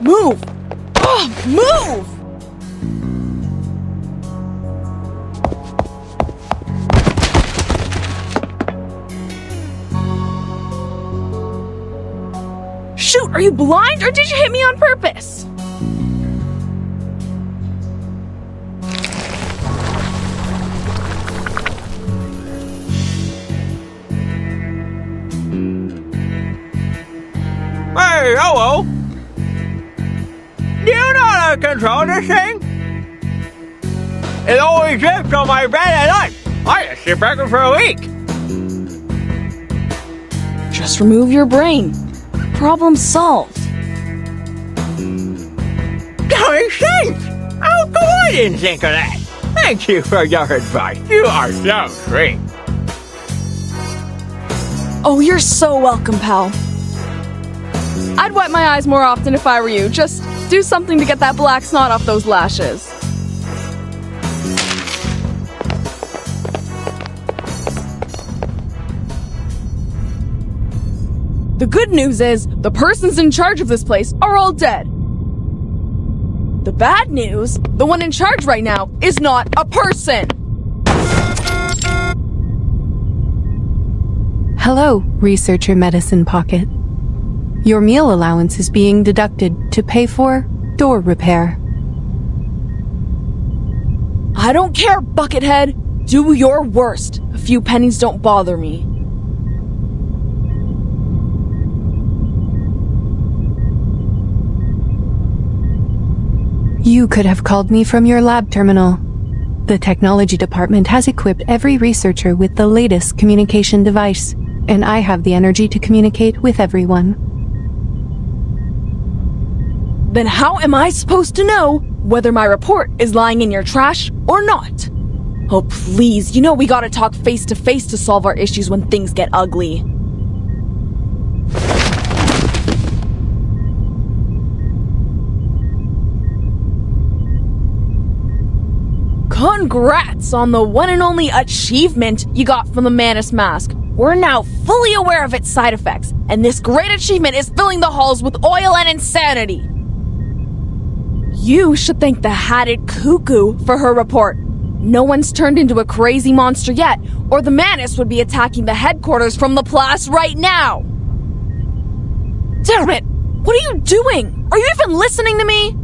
Move! Move! Shoot, are you blind or did you hit me on purpose? Hey, hello! Do you know how to control this thing? It always zips on my bed at night. I just sit back for a week. Just remove your brain. Problem solved. Going safe! How come I didn't think of that? Thank you for your advice. You are so sweet. Oh, you're so welcome, pal. I'd wipe my eyes more often if I were you. Just do something to get that black snot off those lashes. The good news is, the persons in charge of this place are all dead. The bad news, the one in charge right now is not a person. Hello, Researcher Medicine Pocket. Your meal allowance is being deducted to pay for door repair. I don't care, Buckethead. Do your worst. A few pennies don't bother me. You could have called me from your lab terminal. The technology department has equipped every researcher with the latest communication device, and I have the energy to communicate with everyone. Then how am I supposed to know whether my report is lying in your trash or not? Oh, please, you know we gotta talk face to face to solve our issues when things get ugly. Congrats on the one and only achievement you got from the Manus mask. We're now fully aware of its side effects, and this great achievement is filling the halls with oil and insanity. You should thank the Hatted Cuckoo for her report. No one's turned into a crazy monster yet, or the Manus would be attacking the headquarters from the Place right now. Damn it! What are you doing? Are you even listening to me?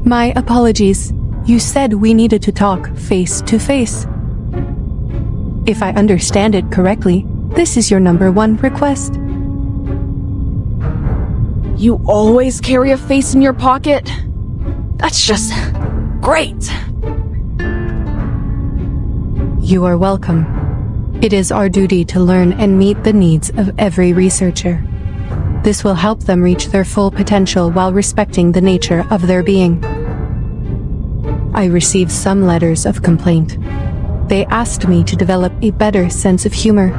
My apologies. You said we needed to talk face to face. If I understand it correctly, this is your #1 request. You always carry a face in your pocket? That's just great. You are welcome. It is our duty to learn and meet the needs of every researcher. This will help them reach their full potential while respecting the nature of their being. I received some letters of complaint. They asked me to develop a better sense of humor.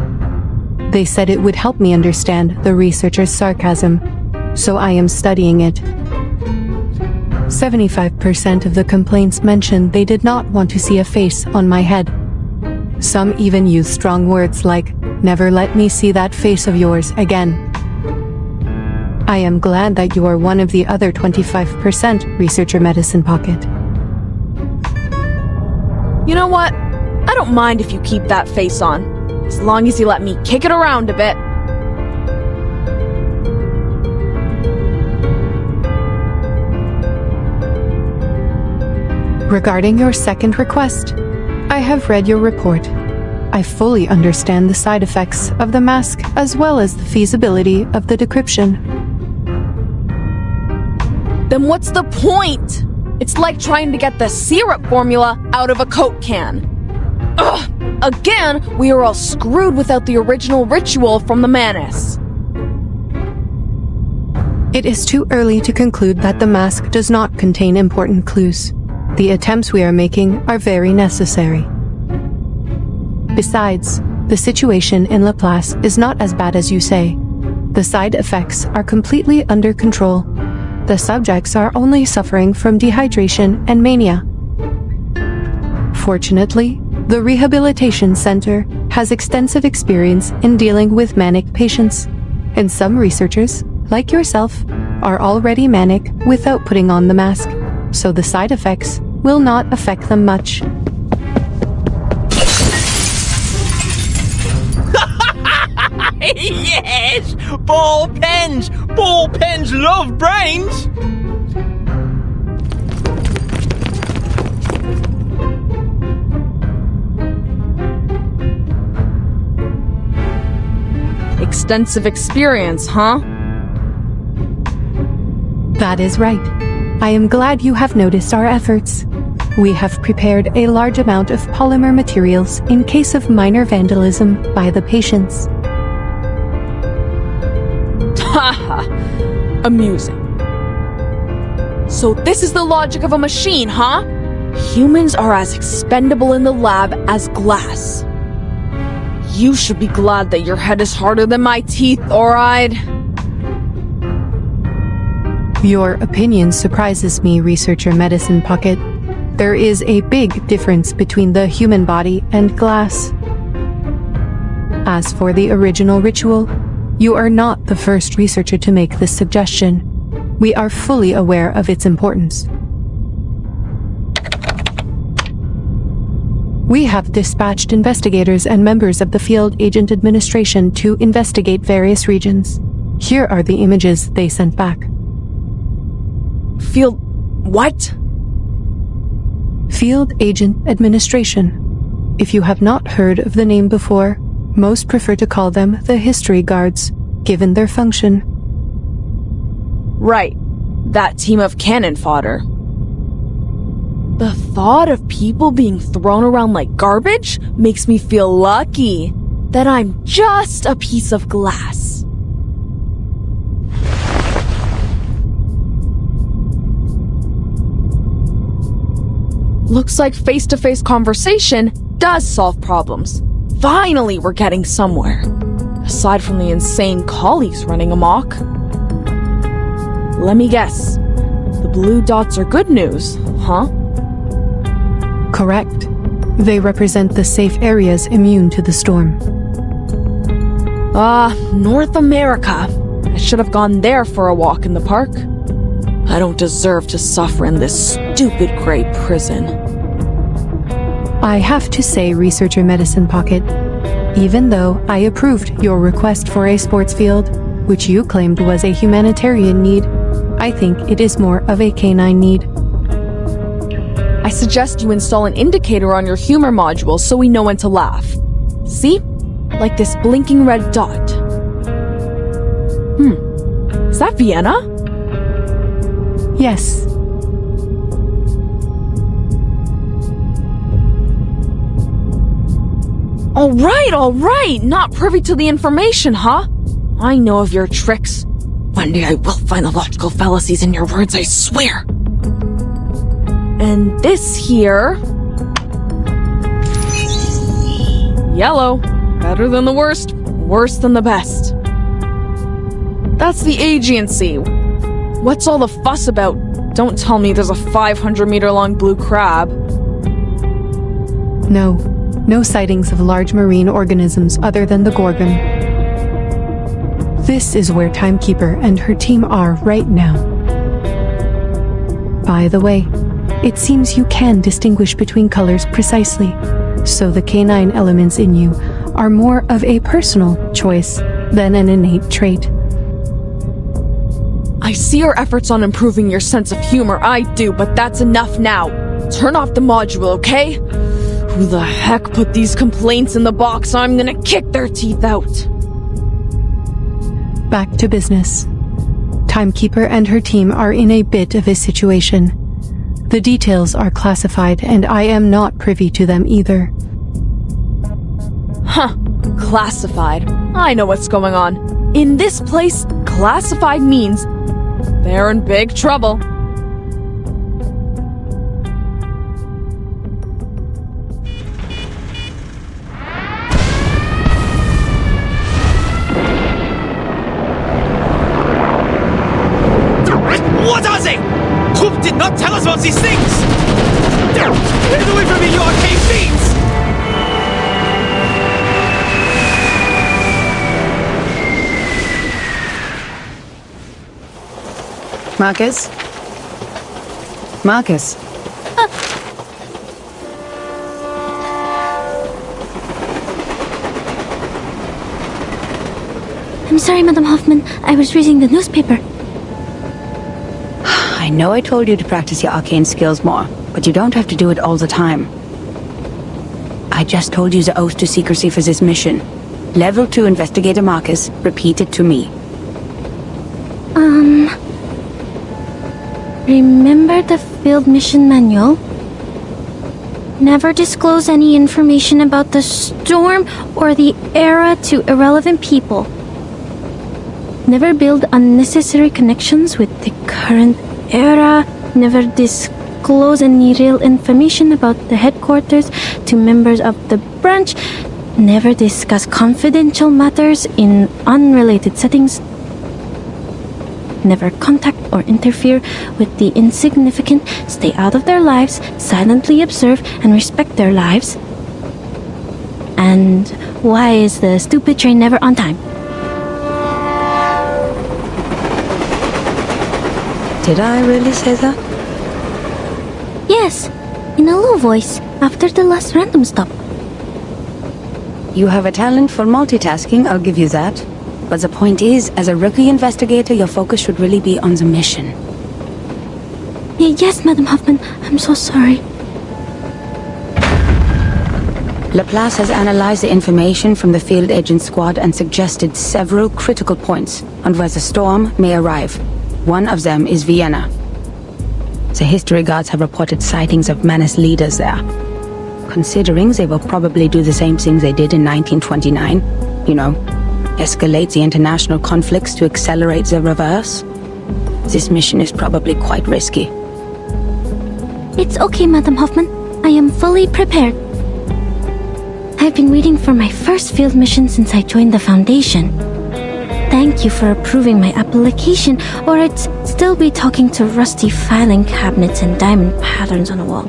They said it would help me understand the researcher's sarcasm, so I am studying it. 75% of the complaints mentioned they did not want to see a face on my head. Some even use strong words like, "Never let me see that face of yours again." I am glad that you are one of the other 25% Researcher Medicine Pocket. You know what? I don't mind if you keep that face on, as long as you let me kick it around a bit. Regarding your second request, I have read your report. I fully understand the side effects of the mask as well as the feasibility of the decryption. Then what's the point? It's like trying to get the syrup formula out of a Coke can. Ugh! Again, we are all screwed without the original ritual from the Manus. It is too early to conclude that the mask does not contain important clues. The attempts we are making are very necessary. Besides, the situation in Laplace is not as bad as you say. The side effects are completely under control. The subjects are only suffering from dehydration and mania. Fortunately, The Rehabilitation Center has extensive experience in dealing with manic patients, and some researchers, like yourself, are already manic without putting on the mask, so the side effects will not affect them much. Yes! Ball pens! Ball pens love brains! Extensive experience, huh? That is right. I am glad you have noticed our efforts. We have prepared a large amount of polymer materials in case of minor vandalism by the patients. Haha, amusing. So this is the logic of a machine, huh? Humans are as expendable in the lab as glass. You should be glad that your head is harder than my teeth, alright? Your opinion surprises me, Researcher Medicine Pocket. There is a big difference between the human body and glass. As for the original ritual, you are not the first researcher to make this suggestion. We are fully aware of its importance. We have dispatched investigators and members of the Field Agent Administration to investigate various regions. Here are the images they sent back. What? Field Agent Administration. If you have not heard of the name before, most prefer to call them the History Guards, given their function. Right. That team of cannon fodder. The thought of people being thrown around like garbage makes me feel lucky that I'm just a piece of glass. Looks like face-to-face conversation does solve problems. Finally, we're getting somewhere. Aside from the insane colleagues running amok. Let me guess. The blue dots are good news, huh? Correct. They represent the safe areas immune to the storm. North America. I should have gone there for a walk in the park. I don't deserve to suffer in this stupid gray prison. I have to say, Researcher Medicine Pocket, even though I approved your request for a sports field, which you claimed was a humanitarian need, I think it is more of a canine need. I suggest you install an indicator on your humor module so we know when to laugh. See? Like this blinking red dot. Is that Vienna? Yes. All right! Not privy to the information, huh? I know of your tricks. One day I will find the logical fallacies in your words, I swear. And this here... Yellow. Better than the worst, worse than the best. That's the agency. What's all the fuss about? Don't tell me there's a 500-meter-long blue crab. No sightings of large marine organisms other than the Gorgon. This is where Timekeeper and her team are right now. By the way, it seems you can distinguish between colors precisely, so the canine elements in you are more of a personal choice than an innate trait. I see your efforts on improving your sense of humor, I do, but that's enough now. Turn off the module, okay? Who the heck put these complaints in the box? I'm gonna kick their teeth out. Back to business. Timekeeper and her team are in a bit of a situation. The details are classified, and I am not privy to them either. Huh. Classified. I know what's going on. In this place, classified means they're in big trouble. What are they? Coop did not tell us about these things! Get away from me, you arcane fiends! Marcus? Marcus? I'm sorry, Madam Hoffman. I was reading the newspaper. I know I told you to practice your arcane skills more, but you don't have to do it all the time. I just told you the oath to secrecy for this mission. Level 2 Investigator Marcus, repeat it to me. Remember the field mission manual? Never disclose any information about the storm or the era to irrelevant people. Never build unnecessary connections with the current era. Never disclose any real information about the headquarters to members of the branch. Never discuss confidential matters in unrelated settings. Never contact or interfere with the insignificant. Stay out of their lives, silently observe and respect their lives. And why is the stupid train never on time? Did I really say that? Yes, in a low voice, after the last random stop. You have a talent for multitasking, I'll give you that. But the point is, as a rookie investigator, your focus should really be on the mission. Yes, Madam Hoffman, I'm so sorry. Laplace has analyzed the information from the field agent squad and suggested several critical points on where the storm may arrive. One of them is Vienna. The history guards have reported sightings of menace leaders there. Considering they will probably do the same things they did in 1929, you know, escalate the international conflicts to accelerate the reverse, this mission is probably quite risky. It's okay, Madam Hoffman. I am fully prepared. I've been waiting for my first field mission since I joined the Foundation. Thank you for approving my application, or I'd still be talking to rusty filing cabinets and diamond patterns on a wall.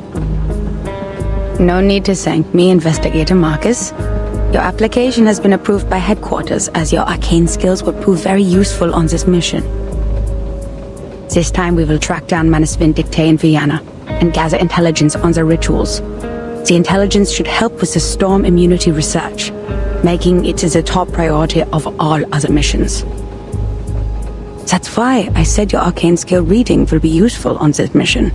No need to thank me, Investigator Marcus. Your application has been approved by headquarters, as your arcane skills will prove very useful on this mission. This time we will track down Manus Vindictae in Vienna and gather intelligence on their rituals. The intelligence should help with the storm immunity research, making it the top priority of all other missions. That's why I said your arcane skill reading will be useful on this mission.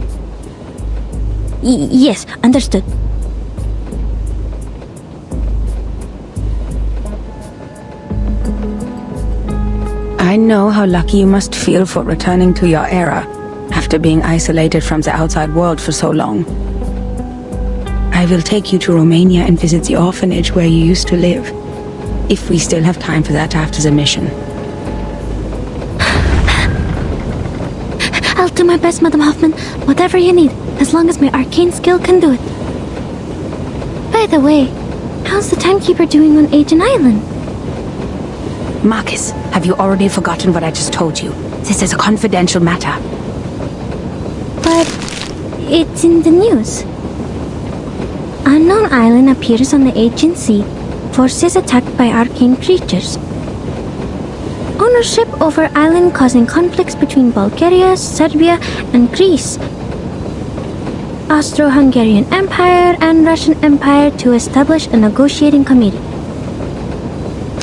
Yes, understood. I know how lucky you must feel for returning to your era, after being isolated from the outside world for so long. I will take you to Romania and visit the orphanage where you used to live, if we still have time for that after the mission. I'll do my best, Madam Hoffman. Whatever you need, as long as my arcane skill can do it. By the way, how's the timekeeper doing on Agent Island? Marcus, have you already forgotten what I just told you? This is a confidential matter. But it's in the news. Unknown island appears on the agency. Forces attacked by arcane creatures. Ownership over island causing conflicts between Bulgaria, Serbia, and Greece. Austro-Hungarian Empire and Russian Empire to establish a negotiating committee.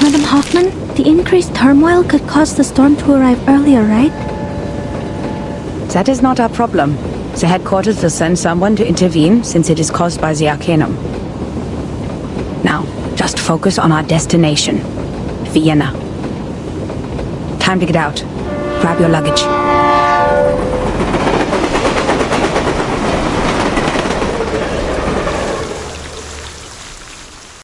Madam Hoffman, the increased turmoil could cause the storm to arrive earlier, right? That is not our problem. The headquarters will send someone to intervene since it is caused by the Arcanum. Now, just focus on our destination, Vienna. Time to get out. Grab your luggage.